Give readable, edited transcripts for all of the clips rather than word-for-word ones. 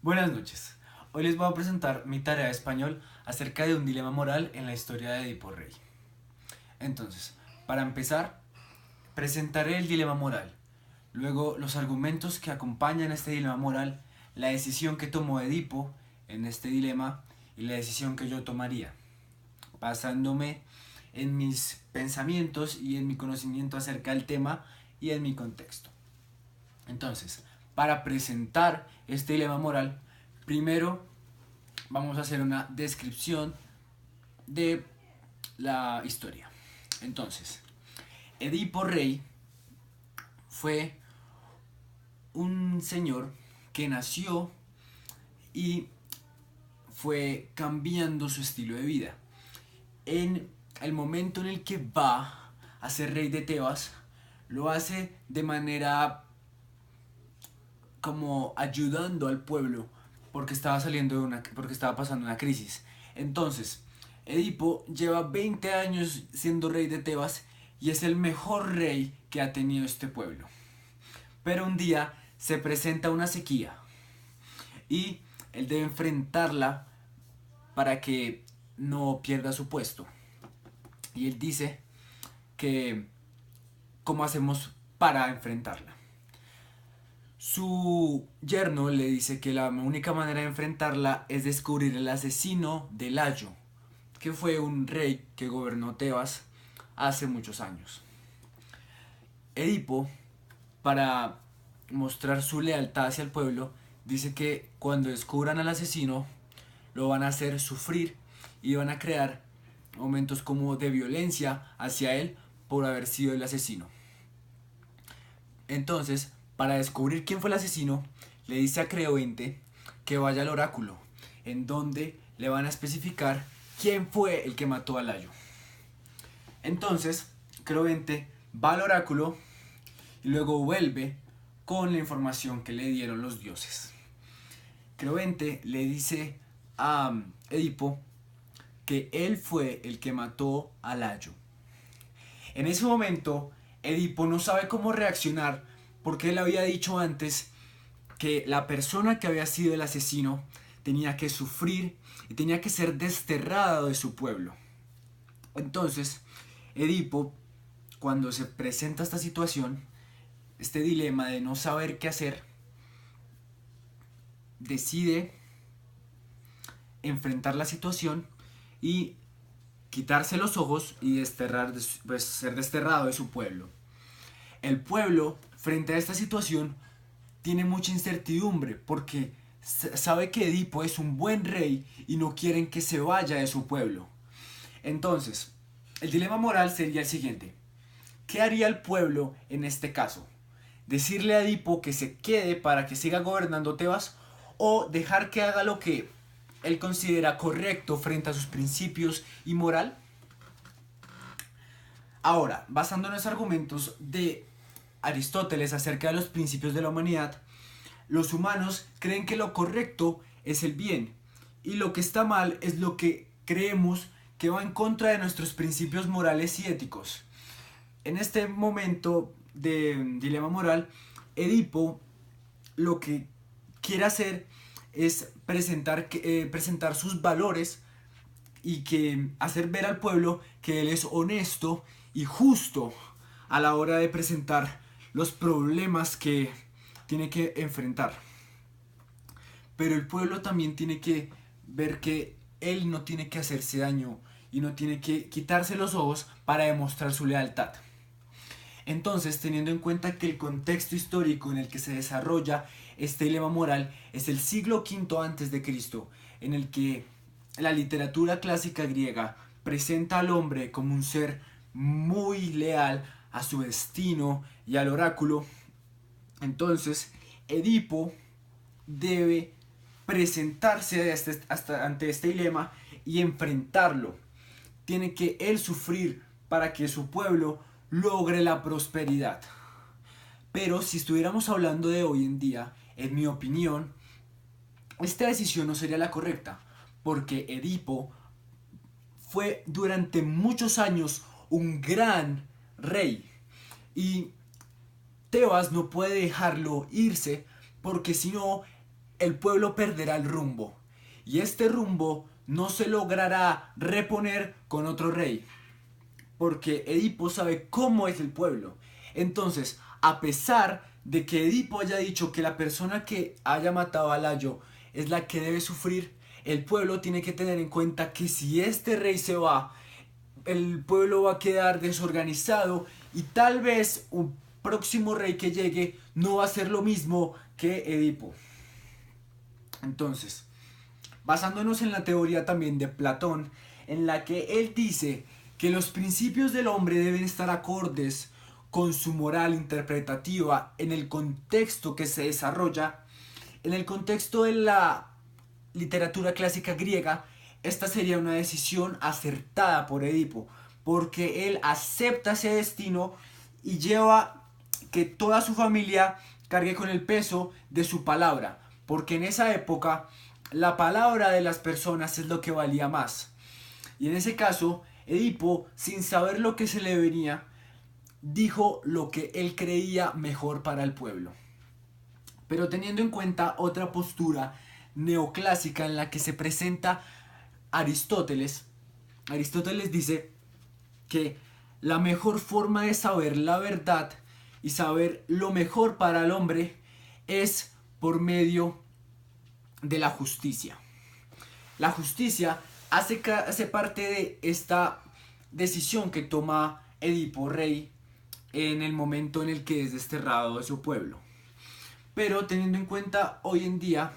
Buenas noches. Hoy les voy a presentar mi tarea de español acerca de un dilema moral en la historia de Edipo Rey. Entonces, para empezar, presentaré el dilema moral, luego los argumentos que acompañan este dilema moral, la decisión que tomó Edipo en este dilema y la decisión que yo tomaría, basándome en mis pensamientos y en mi conocimiento acerca del tema y en mi contexto. Entonces, para presentar este dilema moral, primero vamos a hacer una descripción de la historia. Entonces, Edipo Rey fue un señor que nació y fue cambiando su estilo de vida. En el momento en el que va a ser rey de Tebas, lo hace de manera como ayudando al pueblo porque porque estaba pasando una crisis. Entonces, Edipo lleva 20 años siendo rey de Tebas y es el mejor rey que ha tenido este pueblo. Pero un día se presenta una sequía y él debe enfrentarla para que no pierda su puesto. Y él dice que cómo hacemos para enfrentarla. Su yerno le dice que la única manera de enfrentarla es descubrir el asesino de Layo, que fue un rey que gobernó Tebas hace muchos años. Edipo, para mostrar su lealtad hacia el pueblo, dice que cuando descubran al asesino, lo van a hacer sufrir y van a crear momentos como de violencia hacia él por haber sido el asesino. Entonces, para descubrir quién fue el asesino, le dice a Creonte que vaya al oráculo, en donde le van a especificar quién fue el que mató a Layo. Entonces, Creonte va al oráculo y luego vuelve con la información que le dieron los dioses. Creonte le dice a Edipo que él fue el que mató a Layo. En ese momento, Edipo no sabe cómo reaccionar porque él había dicho antes que la persona que había sido el asesino tenía que sufrir y tenía que ser desterrada de su pueblo. Entonces, Edipo, cuando se presenta esta situación, este dilema de no saber qué hacer, decide enfrentar la situación y quitarse los ojos y ser desterrado de su pueblo. El pueblo, frente a esta situación, tiene mucha incertidumbre porque sabe que Edipo es un buen rey y no quieren que se vaya de su pueblo. Entonces, el dilema moral sería el siguiente. ¿Qué haría el pueblo en este caso? ¿Decirle a Edipo que se quede para que siga gobernando Tebas o dejar que haga lo que él considera correcto frente a sus principios y moral? Ahora, basándonos en los argumentos de Aristóteles acerca de los principios de la humanidad, los humanos creen que lo correcto es el bien y lo que está mal es lo que creemos que va en contra de nuestros principios morales y éticos. En este momento de dilema moral, Edipo lo que quiere hacer es presentar sus valores y que hacer ver al pueblo que él es honesto y justo a la hora de presentar los problemas que tiene que enfrentar. Pero el pueblo también tiene que ver que él no tiene que hacerse daño y no tiene que quitarse los ojos para demostrar su lealtad. Entonces, teniendo en cuenta que el contexto histórico en el que se desarrolla este dilema moral es el siglo V antes de Cristo, en el que la literatura clásica griega presenta al hombre como un ser muy leal a su destino y al oráculo, entonces Edipo debe presentarse ante este dilema y enfrentarlo. Tiene que él sufrir para que su pueblo logre la prosperidad. Pero si estuviéramos hablando de hoy en día, en mi opinión, esta decisión no sería la correcta, porque Edipo fue durante muchos años un gran rey y Tebas no puede dejarlo irse porque si no el pueblo perderá el rumbo, y este rumbo no se logrará reponer con otro rey, porque Edipo sabe cómo es el pueblo. Entonces, a pesar de que Edipo haya dicho que la persona que haya matado a Layo es la que debe sufrir, el pueblo tiene que tener en cuenta que si este rey se va, el pueblo va a quedar desorganizado y tal vez un próximo rey que llegue no va a ser lo mismo que Edipo. Entonces, basándonos en la teoría también de Platón, en la que él dice que los principios del hombre deben estar acordes con su moral interpretativa en el contexto que se desarrolla, en el contexto de la literatura clásica griega, esta sería una decisión acertada por Edipo, porque él acepta ese destino y lleva que toda su familia cargue con el peso de su palabra, porque en esa época la palabra de las personas es lo que valía más. Y en ese caso, Edipo, sin saber lo que se le venía, dijo lo que él creía mejor para el pueblo. Pero teniendo en cuenta otra postura neoclásica en la que se presenta Aristóteles, Aristóteles dice que la mejor forma de saber la verdad y saber lo mejor para el hombre es por medio de la justicia. La justicia hace parte de esta decisión que toma Edipo Rey en el momento en el que es desterrado de su pueblo. Pero teniendo en cuenta hoy en día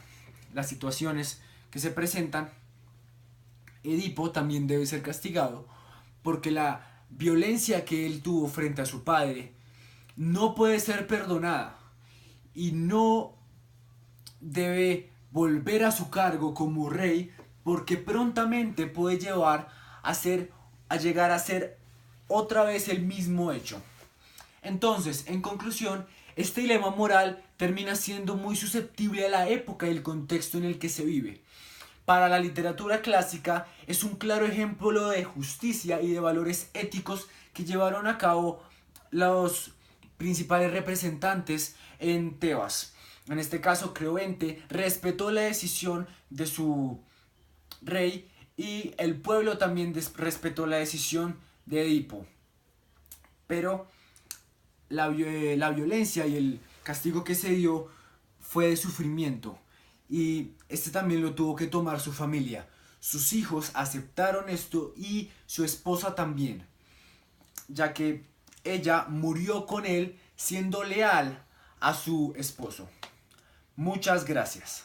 las situaciones que se presentan, Edipo también debe ser castigado porque la violencia que él tuvo frente a su padre no puede ser perdonada y no debe volver a su cargo como rey porque prontamente puede llevar a llegar a ser otra vez el mismo hecho. Entonces, en conclusión, este dilema moral termina siendo muy susceptible a la época y el contexto en el que se vive. Para la literatura clásica es un claro ejemplo de justicia y de valores éticos que llevaron a cabo los principales representantes en Tebas. En este caso, Creonte respetó la decisión de su rey y el pueblo también respetó la decisión de Edipo. Pero la violencia y el castigo que se dio fue de sufrimiento. Y este también lo tuvo que tomar su familia. Sus hijos aceptaron esto y su esposa también, ya que ella murió con él siendo leal a su esposo. Muchas gracias.